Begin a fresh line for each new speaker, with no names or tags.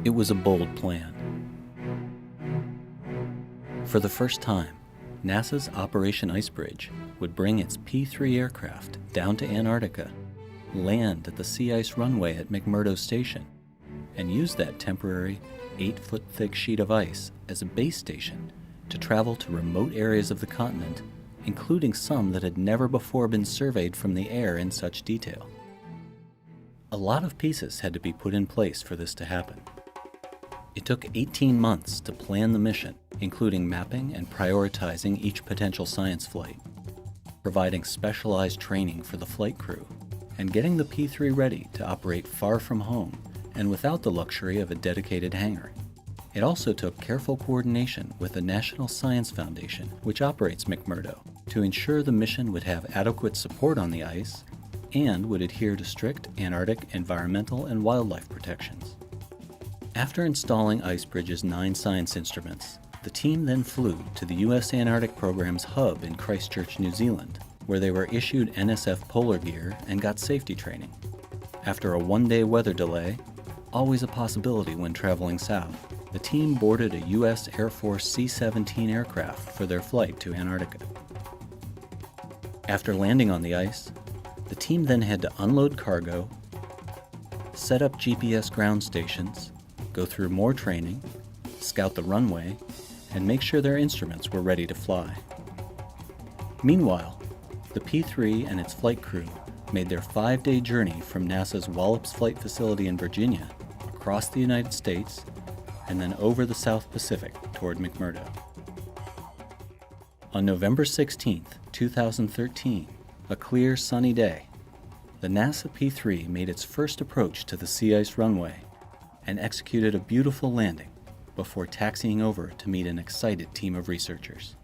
It was a bold plan. For the first time, NASA's Operation IceBridge would bring its P-3 aircraft down to Antarctica, land at the Sea Ice Runway at McMurdo Station, and use that temporary 8-foot-thick sheet of ice as a base station to travel to remote areas of the continent, including some that had never before been surveyed from the air in such detail. A lot of pieces had to be put in place for this to happen. It took 18 months to plan the mission, including mapping and prioritizing each potential science flight, providing specialized training for the flight crew, and getting the P-3 ready to operate far from home and without the luxury of a dedicated hangar. It also took careful coordination with the National Science Foundation, which operates McMurdo, to ensure the mission would have adequate support on the ice and would adhere to strict Antarctic environmental and wildlife protections. After installing IceBridge's 9 science instruments, the team then flew to the U.S. Antarctic Program's hub in Christchurch, New Zealand, where they were issued NSF polar gear and got safety training. After a 1-day weather delay, always a possibility when traveling south, the team boarded a U.S. Air Force C-17 aircraft for their flight to Antarctica. After landing on the ice, the team then had to unload cargo, set up GPS ground stations, go through more training, scout the runway, and make sure their instruments were ready to fly. Meanwhile, the P-3 and its flight crew made their 5-day journey from NASA's Wallops Flight Facility in Virginia, across the United States, and then over the South Pacific toward McMurdo. On November 16, 2013, a clear, sunny day, the NASA P-3 made its first approach to the Sea Ice Runway and executed a beautiful landing before taxiing over to meet an excited team of researchers.